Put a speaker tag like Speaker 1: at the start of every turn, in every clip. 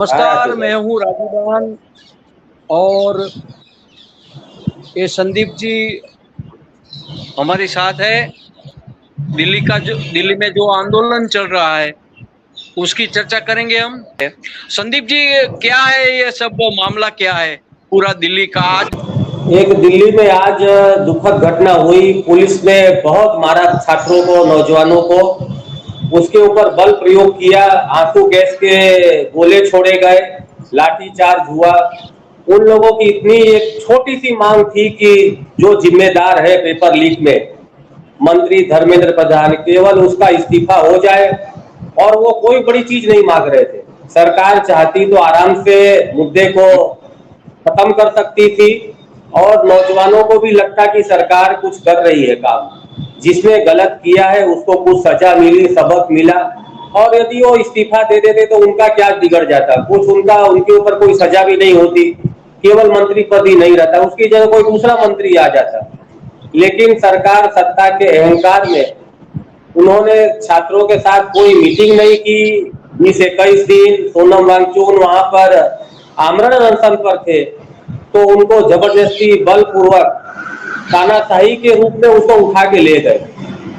Speaker 1: नमस्कार, मैं हूँ राजूदान और ये संदीप जी हमारे साथ है। दिल्ली में जो आंदोलन चल रहा है उसकी चर्चा करेंगे हम। संदीप जी, क्या है ये सब मामला, क्या है पूरा दिल्ली का आज?
Speaker 2: एक दिल्ली में आज दुखद घटना हुई। पुलिस ने बहुत मारा छात्रों को, नौजवानों को। उसके ऊपर बल प्रयोग किया, आंसू गैस के गोले छोड़े गए, लाठीचार्ज हुआ। उन लोगों की इतनी एक छोटी सी मांग थी कि जो जिम्मेदार है पेपर लीक में, मंत्री धर्मेंद्र प्रधान, केवल उसका इस्तीफा हो जाए। और वो कोई बड़ी चीज नहीं मांग रहे थे। सरकार चाहती तो आराम से मुद्दे को खत्म कर सकती थी और नौजवानों को भी लगता कि सरकार कुछ कर रही है काम। जिसने गलत किया है उसको कुछ सजा मिली, सबक मिला। और यदि वो इस्तीफा दे देते तो उनका क्या बिगड़ जाता, कुछ उनके ऊपर कोई सजा भी नहीं होती, केवल मंत्री पद ही नहीं रहता, उसकी जगह कोई दूसरा मंत्री आ जाता। लेकिन सरकार सत्ता के अहंकार में उन्होंने छात्रों के साथ कोई मीटिंग नहीं की। 20-21 दिन सोनम वांगचुक वहां पर आमरण अनशन पर थे, तो उनको जबरदस्ती बलपूर्वक तानाशाही के रूप में उसको उठा के ले गए।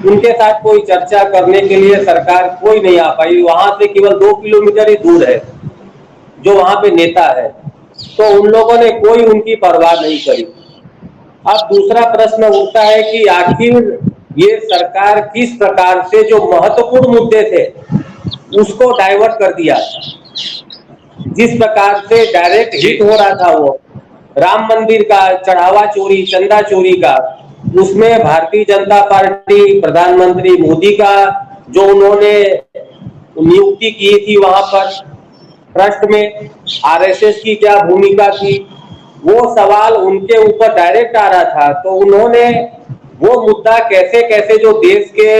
Speaker 2: उनके साथ कोई चर्चा करने के लिए सरकार कोई नहीं आ पाई। वहां से केवल 2 किलोमीटर ही दूर है जो वहां पे नेता है, तो उन लोगों ने कोई उनकी परवाह नहीं करी। अब दूसरा प्रश्न उठता है कि आखिर ये सरकार किस प्रकार से जो महत्वपूर्ण मुद्दे थे उसको डाइवर्ट कर दिया। जिस प्रकार से डायरेक्ट हिट हो रहा था वो राम मंदिर का चढ़ावा चोरी, चंदा चोरी का, उसमें भारतीय जनता पार्टी, प्रधानमंत्री मोदी का जो उन्होंने नियुक्ति की थी वहां पर ट्रस्ट में, आरएसएस की क्या भूमिका थी, वो सवाल उनके ऊपर डायरेक्ट आ रहा था। तो उन्होंने वो मुद्दा कैसे कैसे जो देश के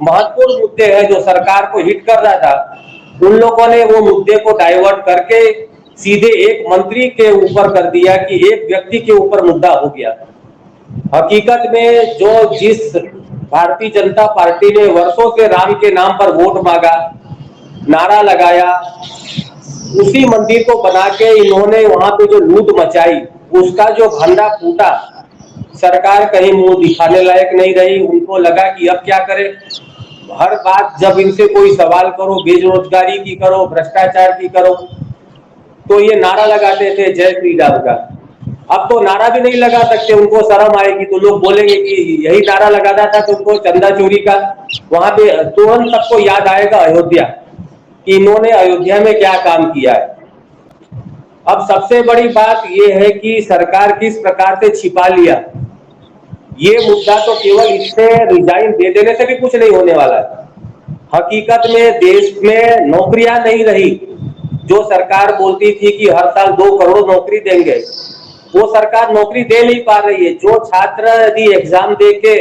Speaker 2: महत्वपूर्ण मुद्दे हैं जो सरकार को हिट कर रहा था, उन लोगों ने वो मुद्दे को डाइवर्ट करके सीधे एक मंत्री के ऊपर कर दिया कि एक व्यक्ति के ऊपर मुद्दा हो गया। हकीकत में जिस भारतीय जनता पार्टी ने वर्षों से राम के नाम पर वोट मांगा, नारा लगाया, उसी मंदिर को बना के इन्होंने वहां पे जो लूट मचाई, उसका जो भंडा फूटा, सरकार कहीं मुंह दिखाने लायक नहीं रही। उनको लगा कि अब क्या करें। हर बात जब इनसे कोई सवाल करो, बेरोजगारी की करो, भ्रष्टाचार की करो, तो ये नारा लगाते थे जय श्री राम का। अब तो नारा भी नहीं लगा सकते, उनको शर्म आएगी तो लोग बोलेंगे कि यही नारा लगाना था तुमको चंदा चोरी का। वहां पे तुरंत सबको याद आएगा अयोध्या, कि इन्होंने अयोध्या में क्या काम किया है। अब सबसे बड़ी बात यह है कि सरकार किस प्रकार से छिपा लिया। ये मुद्दा तो केवल इससे रिजाइन दे देने से भी कुछ नहीं होने वाला है। हकीकत में देश में नौकरियां नहीं रही। जो सरकार बोलती थी कि हर साल 2 करोड़ नौकरी देंगे, वो सरकार नौकरी दे नहीं पा रही है। जो छात्र यदि एग्जाम दे के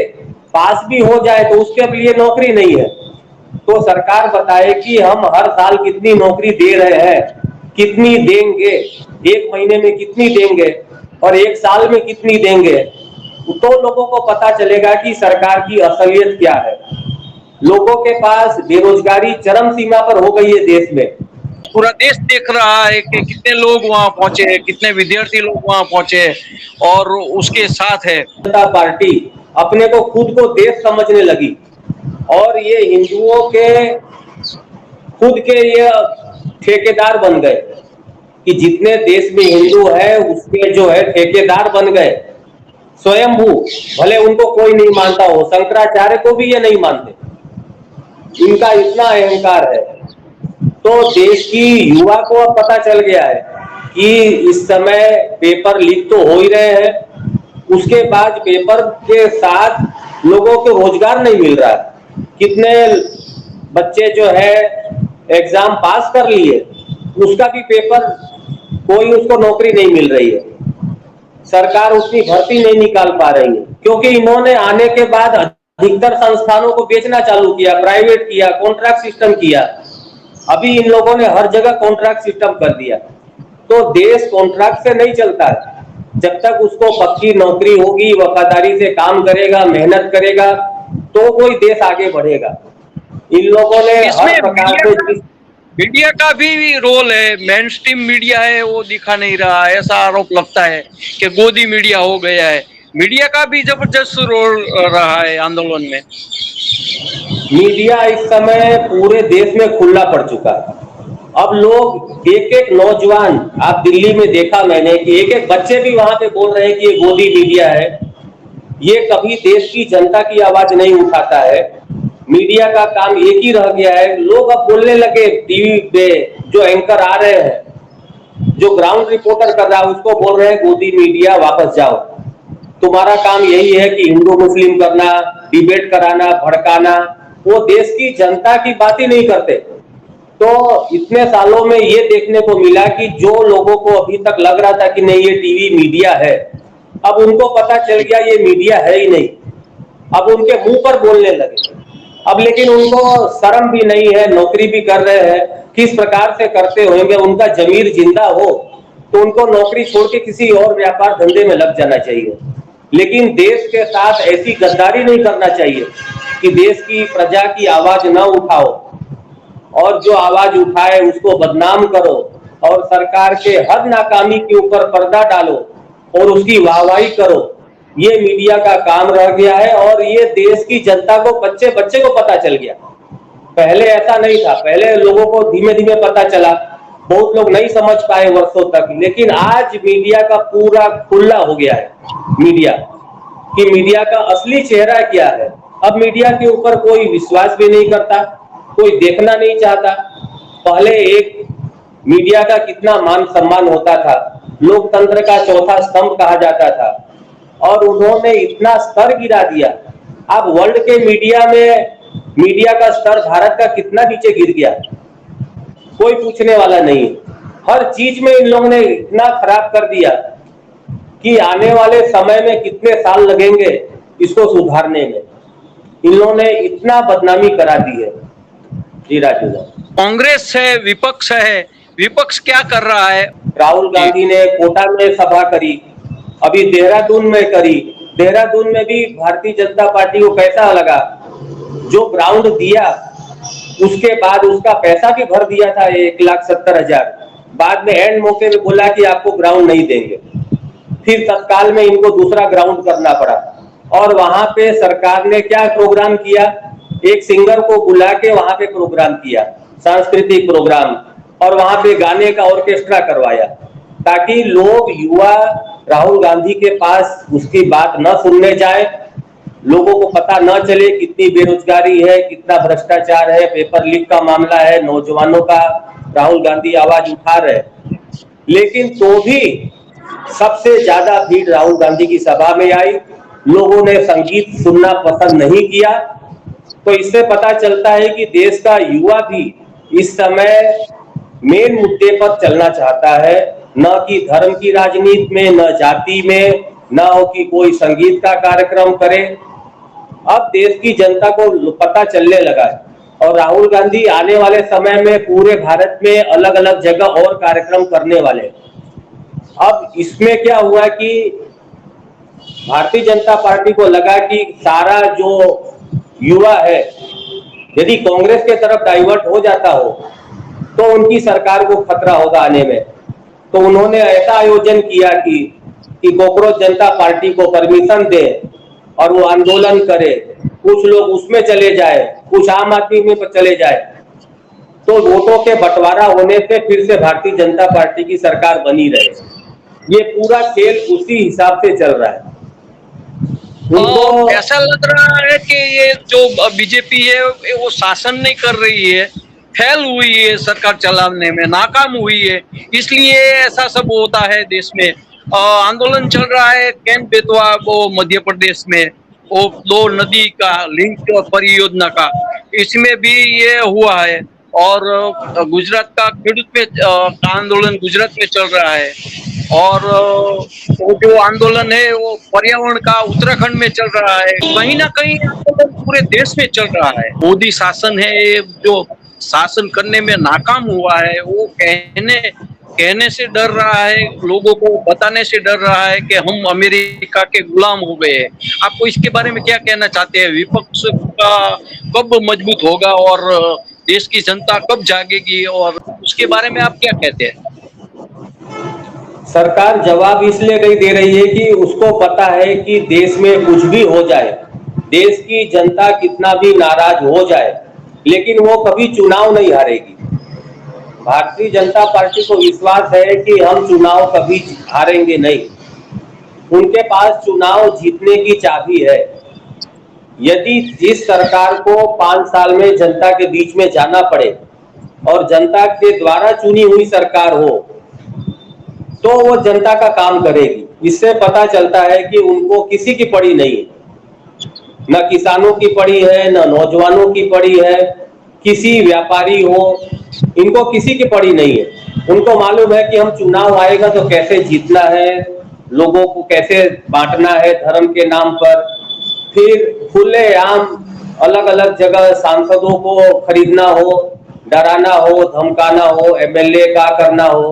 Speaker 2: पास भी हो जाए तो उसके लिए नौकरी नहीं है। तो सरकार बताए कि हम हर साल कितनी नौकरी दे रहे हैं, कितनी देंगे, 1 महीने में कितनी देंगे और 1 साल में कितनी देंगे, तो लोगों को पता चलेगा कि सरकार की असलियत क्या है। लोगों के पास बेरोजगारी चरम सीमा पर हो गई है देश में।
Speaker 1: पूरा देश देख रहा है कि कितने लोग वहां पहुंचे हैं, कितने विद्यार्थी लोग वहां पहुंचे हैं और उसके साथ है
Speaker 2: जनता पार्टी अपने को खुद को देश समझने लगी और ये हिंदुओं के खुद के ये ठेकेदार बन गए कि जितने देश में हिंदू है उसके जो है ठेकेदार बन गए स्वयंभू। भले उनको कोई नहीं मानता हो, शंकराचार्य को भी ये नहीं मानते, इनका इतना अहंकार है। तो देश की युवा को अब पता चल गया है कि इस समय पेपर लीक तो हो ही रहे हैं, उसके बाद पेपर के साथ लोगों को रोजगार नहीं मिल रहा है। कितने बच्चे जो है एग्जाम पास कर लिए, उसका भी पेपर कोई उसको नौकरी नहीं मिल रही है। सरकार उसकी भर्ती नहीं निकाल पा रही है क्योंकि इन्होंने आने के बाद अधिकतर संस्थानों को बेचना चालू किया, प्राइवेट किया, कॉन्ट्रैक्ट सिस्टम किया। अभी इन लोगों ने हर जगह कॉन्ट्रैक्ट सिस्टम कर दिया। तो देश कॉन्ट्रैक्ट से नहीं चलता है। जब तक उसको पक्की नौकरी होगी, वफादारी से काम करेगा, मेहनत करेगा, तो कोई देश आगे बढ़ेगा। इन लोगों ने हर प्रकार से
Speaker 1: मीडिया का भी रोल है, मेन स्ट्रीम मीडिया है वो दिखा नहीं रहा, ऐसा आरोप लगता है कि गोदी मीडिया हो गया है। मीडिया का भी जबरदस्त रोल रहा है आंदोलन में।
Speaker 2: मीडिया इस समय पूरे देश में खुला पड़ चुका है। अब लोग एक एक नौजवान, आप दिल्ली में देखा मैंने कि एक एक बच्चे भी वहां पे बोल रहे हैं कि ये गोदी मीडिया है, ये कभी देश की जनता की आवाज नहीं उठाता है। मीडिया का काम एक ही रह गया है। लोग अब बोलने लगे, टीवी पे जो एंकर आ रहे हैं, जो ग्राउंड रिपोर्टर कर रहा है उसको बोल रहे हैं गोदी मीडिया वापस जाओ, तुम्हारा काम यही है कि हिंदू मुस्लिम करना, डिबेट कराना, भड़काना। वो देश की जनता की बात ही नहीं करते। तो इतने सालों में ये देखने को मिला कि जो लोगों को अभी तक लग रहा था कि नहीं ये टीवी मीडिया है, अब उनको पता चल गया ये मीडिया है ही नहीं। अब उनके मुंह पर बोलने लगे। अब लेकिन उनको शर्म भी नहीं है, नौकरी भी कर रहे हैं, किस प्रकार से करते होंगे, उनका जमीर जिंदा हो तो उनको नौकरी छोड़ के किसी और व्यापार धंधे में लग जाना चाहिए। लेकिन देश के साथ ऐसी गद्दारी नहीं करना चाहिए कि देश की प्रजा की आवाज न उठाओ और जो आवाज उठाए उसको बदनाम करो और सरकार के हर नाकामी के ऊपर पर्दा डालो और उसकी वाहवाही करो। ये मीडिया का काम रह गया है और ये देश की जनता को, बच्चे बच्चे को पता चल गया। पहले ऐसा नहीं था, पहले लोगों को धीमे धीमे पता चला, बहुत लोग नहीं समझ पाए वर्षों तक, लेकिन आज मीडिया का पूरा खुला हो गया है। मीडिया कि मीडिया का असली चेहरा क्या है। अब मीडिया के ऊपर कोई विश्वास भी नहीं करता, कोई देखना नहीं चाहता। पहले एक मीडिया का कितना मान सम्मान होता था, लोकतंत्र का चौथा स्तंभ कहा जाता था, और उन्होंने इतना स्तर गिरा दिया। अब वर्ल्ड के मीडिया में मीडिया का स्तर भारत का कितना नीचे गिर गया, कोई पूछने वाला नहीं। हर चीज में इन लोगों ने इतना खराब कर दिया कि आने वाले समय में कितने साल लगेंगे इसको सुधारने में। इन लोगों ने इतना बदनामी करा दी है। जी राजू,
Speaker 1: कांग्रेस है, विपक्ष है, विपक्ष क्या कर रहा है?
Speaker 2: राहुल गांधी ने कोटा में सभा करी, अभी देहरादून में करी। देहरादून में भी भारतीय जनता पार्टी को कैसा लगा? जो ग्राउंड दिया उसके बाद उसका पैसा भी भर दिया था 1,70,000, बाद में एंड मौके में बोला कि आपको ग्राउंड नहीं देंगे। फिर तत्काल में इनको दूसरा ग्राउंड करना पड़ा। और वहां पे सरकार ने क्या प्रोग्राम किया, एक सिंगर को बुला के वहां पे प्रोग्राम किया, सांस्कृतिक प्रोग्राम, और वहां पे गाने का ऑर्केस्ट्रा करवाया ताकि लोग, युवा राहुल गांधी के पास उसकी बात न सुनने जाए, लोगों को पता न चले कितनी बेरोजगारी है, कितना भ्रष्टाचार है, पेपर लीक का मामला है, नौजवानों का राहुल गांधी आवाज उठा रहे। लेकिन तो भी सबसे ज्यादा भीड़ राहुल गांधी की सभा में आई। लोगों ने संगीत सुनना पसंद नहीं किया। तो इससे पता चलता है कि देश का युवा भी इस समय मेन मुद्दे पर चलना चाहता है, न कि धर्म की राजनीति में, न जाति में, न हो कि कोई संगीत का कार्यक्रम करे। अब देश की जनता को पता चलने लगा है और राहुल गांधी आने वाले समय में पूरे भारत में अलग अलग जगह और कार्यक्रम करने वाले। अब इसमें क्या हुआ कि भारतीय जनता पार्टी को लगा कि सारा जो युवा है यदि कांग्रेस के तरफ डाइवर्ट हो जाता हो तो उनकी सरकार को खतरा होगा आने में। तो उन्होंने ऐसा आयोजन किया कि कॉकरोच जनता पार्टी को परमिशन दे और वो आंदोलन करे, कुछ लोग उसमें चले जाए, कुछ आम आदमी में चले जाए, तो वोटों के बंटवारा होने से फिर से भारतीय जनता पार्टी की सरकार बनी रहे। ये पूरा खेल उसी हिसाब से चल रहा है।
Speaker 1: तो ऐसा लग रहा है कि ये जो बीजेपी है वो शासन नहीं कर रही है, फेल हुई है सरकार चलाने में, नाकाम हुई है, इसलिए ऐसा सब होता है देश में। आंदोलन चल रहा है कैन बेतवा वो मध्य प्रदेश में, वो 2 नदी का लिंक परियोजना का, इसमें भी ये हुआ है। और गुजरात का खेडूत में आंदोलन गुजरात में चल रहा है। और वो जो आंदोलन है वो पर्यावरण का उत्तराखंड में चल रहा है। कहीं ना कहीं आंदोलन पूरे देश में चल रहा है। मोदी शासन है जो शासन करने में नाकाम हुआ है, वो कहने से डर रहा है, लोगों को बताने से डर रहा है कि हम अमेरिका के गुलाम हो गए हैं। आपको इसके बारे में क्या कहना चाहते हैं? विपक्ष का कब मजबूत होगा और देश की जनता कब जागेगी, और उसके बारे में आप क्या कहते हैं?
Speaker 2: सरकार जवाब इसलिए नहीं दे रही है कि उसको पता है कि देश में कुछ भी हो जाए, देश की जनता कितना भी नाराज हो जाए, लेकिन वो कभी चुनाव नहीं हारेगी। भारतीय जनता पार्टी को विश्वास है कि हम चुनाव कभी हारेंगे नहीं। उनके पास चुनाव जीतने की चाबी है। यदि जिस सरकार को 5 साल में जनता के बीच में जाना पड़े और जनता के द्वारा चुनी हुई सरकार हो, तो वो जनता का काम करेगी। इससे पता चलता है कि उनको किसी की पड़ी नहीं है, न किसानों की पड़ी है, न नौजवानों की पड़ी है, किसी व्यापारी हो, इनको किसी की पड़ी नहीं है। उनको मालूम है कि हम चुनाव आएगा तो कैसे जीतना है, लोगों को कैसे बांटना है धर्म के नाम पर, फिर खुलेआम अलग अलग जगह सांसदों को खरीदना हो, डराना हो, धमकाना हो, एमएलए का करना हो।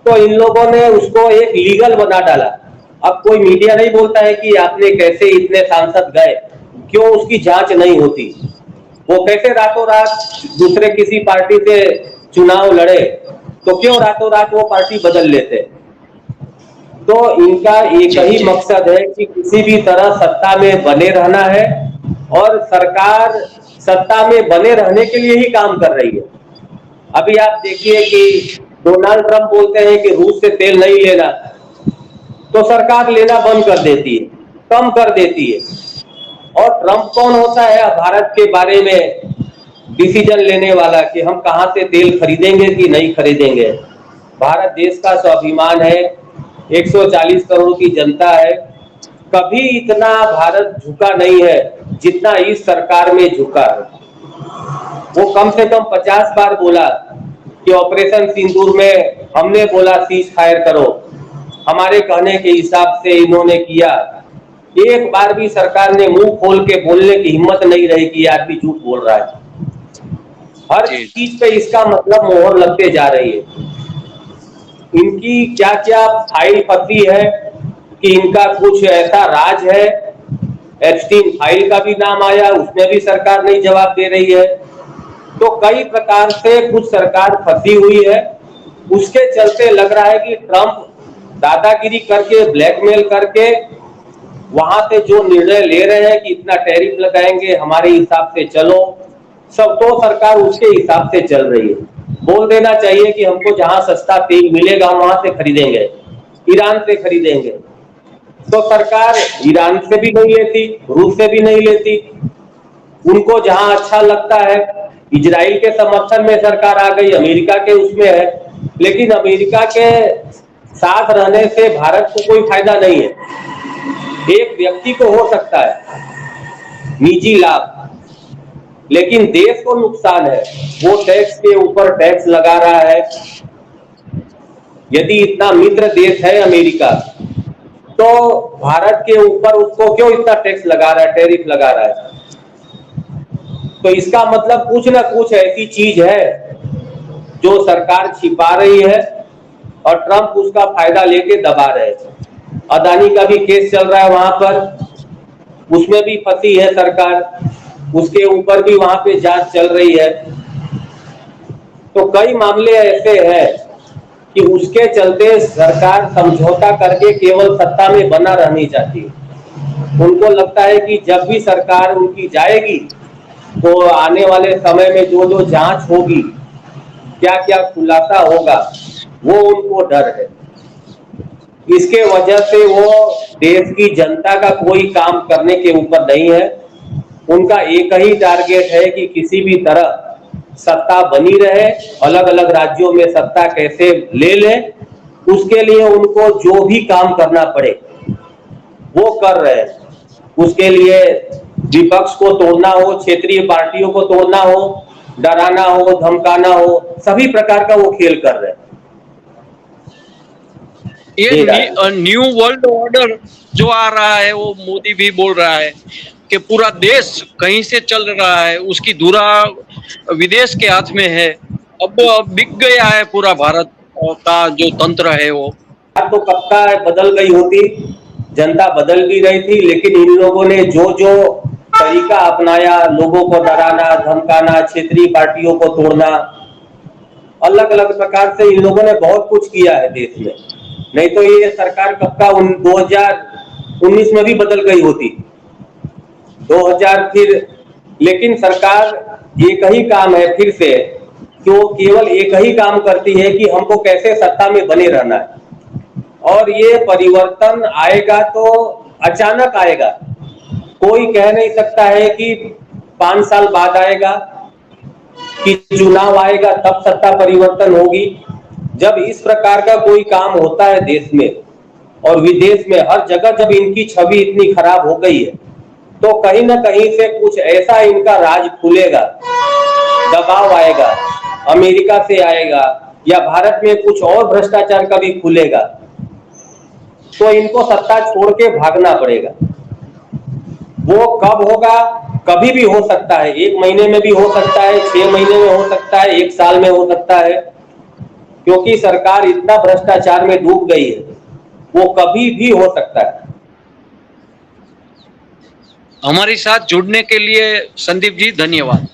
Speaker 2: तो इन लोगों ने उसको एक लीगल बना डाला। अब कोई मीडिया नहीं बोलता है कि आपने कैसे इतने सांसद गए, क्यों उसकी जांच नहीं होती, वो कैसे रातों रात दूसरे किसी पार्टी से चुनाव लड़े, तो क्यों रातों रात वो पार्टी बदल लेते। तो इनका एक ही मकसद है कि किसी भी तरह सत्ता में बने रहना है, और सरकार सत्ता में बने रहने के लिए ही काम कर रही है। अभी आप देखिए कि डोनाल्ड ट्रंप बोलते हैं कि रूस से तेल नहीं लेना, तो सरकार लेना बंद कर देती है, कम कर देती है। और ट्रंप कौन होता है भारत के बारे में डिसीजन लेने वाला कि हम कहां से तेल खरीदेंगे कि नहीं खरीदेंगे। भारत देश का स्वाभिमान है, 140 करोड़ की जनता है। कभी इतना भारत झुका नहीं है जितना इस सरकार में झुका है। वो कम से कम 50 बार बोला कि ऑपरेशन सिंदूर में हमने बोला सीज फायर करो, हमारे कहने के हिसाब से इन्होंने किया। एक बार भी सरकार ने मुंह खोल के बोलने की हिम्मत नहीं रही कि आदमी झूठ बोल रहा है। हर चीज पे इसका मतलब मोहर लगते जा रही है। इनकी क्या क्या फाइल फंसी है कि इनका कुछ ऐसा राज है। एप्स्टीन फाइल का भी नाम आया, उसमें भी सरकार नहीं जवाब दे रही है। तो कई प्रकार से कुछ सरकार फंसी हुई है। उसके चलते लग रहा है कि ट्रंप दादागिरी करके, ब्लैकमेल करके वहां से जो निर्णय ले रहे हैं कि इतना टैरिफ लगाएंगे, हमारे हिसाब से चलो, सब तो सरकार उसके हिसाब से चल रही है। बोल देना चाहिए कि हमको जहां सस्ता तेल मिलेगा वहां से खरीदेंगे, ईरान से खरीदेंगे। तो सरकार ईरान से भी नहीं लेती, रूस से भी नहीं लेती, उनको जहां अच्छा लगता है। इजराइल के समर्थन में सरकार आ गई, अमेरिका के उसमें है, लेकिन अमेरिका के साथ रहने से भारत को कोई फायदा नहीं है। एक व्यक्ति को हो सकता है निजी लाभ, लेकिन देश को नुकसान है। वो टैक्स के ऊपर टैक्स लगा रहा है। यदि इतना मित्र देश है अमेरिका, तो भारत के ऊपर उसको क्यों इतना टैक्स लगा रहा है, टैरिफ लगा रहा है। तो इसका मतलब कुछ ना कुछ ऐसी चीज है जो सरकार छिपा रही है और ट्रंप उसका फायदा लेके दबा रहे हैं। अदानी का भी केस चल रहा है वहां पर, उसमें भी फंसी है सरकार, उसके ऊपर भी वहां पे जांच चल रही है। तो कई मामले ऐसे हैं कि उसके चलते सरकार समझौता करके केवल सत्ता में बना रहनी चाहती है। उनको लगता है कि जब भी सरकार उनकी जाएगी तो आने वाले समय में जो जो जांच होगी, क्या क्या खुलासा होगा, वो उनको डर है। इसके वजह से वो देश की जनता का कोई काम करने के ऊपर नहीं है। उनका एक ही टारगेट है कि किसी भी तरह सत्ता बनी रहे, अलग अलग राज्यों में सत्ता कैसे ले लें, उसके लिए उनको जो भी काम करना पड़े वो कर रहे हैं। उसके लिए विपक्ष को तोड़ना हो, क्षेत्रीय पार्टियों को तोड़ना हो, डराना हो, धमकाना हो, सभी प्रकार का वो खेल कर रहे हैं।
Speaker 1: ये न्यू वर्ल्ड ऑर्डर जो आ रहा है, वो मोदी भी बोल रहा है कि पूरा देश कहीं से चल रहा है, उसकी धुरा विदेश के हाथ में है। अब बिक गया है पूरा भारत का जो तंत्र है वो।
Speaker 2: तो कब का बदल गई होती, जनता बदल भी रही थी, लेकिन इन लोगों ने जो जो तरीका अपनाया, लोगों को डराना, धमकाना, क्षेत्रीय पार्टियों को तोड़ना, अलग अलग प्रकार से इन लोगों ने बहुत कुछ किया है देश में। नहीं तो ये सरकार कब का 2019 में भी बदल गई होती, 2000 फिर, लेकिन सरकार एक ही काम है फिर से, जो केवल एक ही काम करती है कि हमको कैसे सत्ता में बने रहना है। और ये परिवर्तन आएगा तो अचानक आएगा, कोई कह नहीं सकता है कि 5 साल बाद आएगा, कि चुनाव आएगा तब सत्ता परिवर्तन होगी। जब इस प्रकार का कोई काम होता है देश में और विदेश में, हर जगह जब इनकी छवि इतनी खराब हो गई है, तो कहीं ना कहीं से कुछ ऐसा इनका राज खुलेगा, दबाव आएगा, अमेरिका से आएगा या भारत में कुछ और भ्रष्टाचार का भी खुलेगा, तो इनको सत्ता छोड़ के भागना पड़ेगा। वो कब होगा, कभी भी हो सकता है, 1 महीने में भी हो सकता है, 6 महीने में हो सकता है, 1 साल में हो सकता है, क्योंकि सरकार इतना भ्रष्टाचार में डूब गई है, वो कभी भी हो सकता है।
Speaker 1: हमारे साथ जुड़ने के लिए संदीप जी धन्यवाद।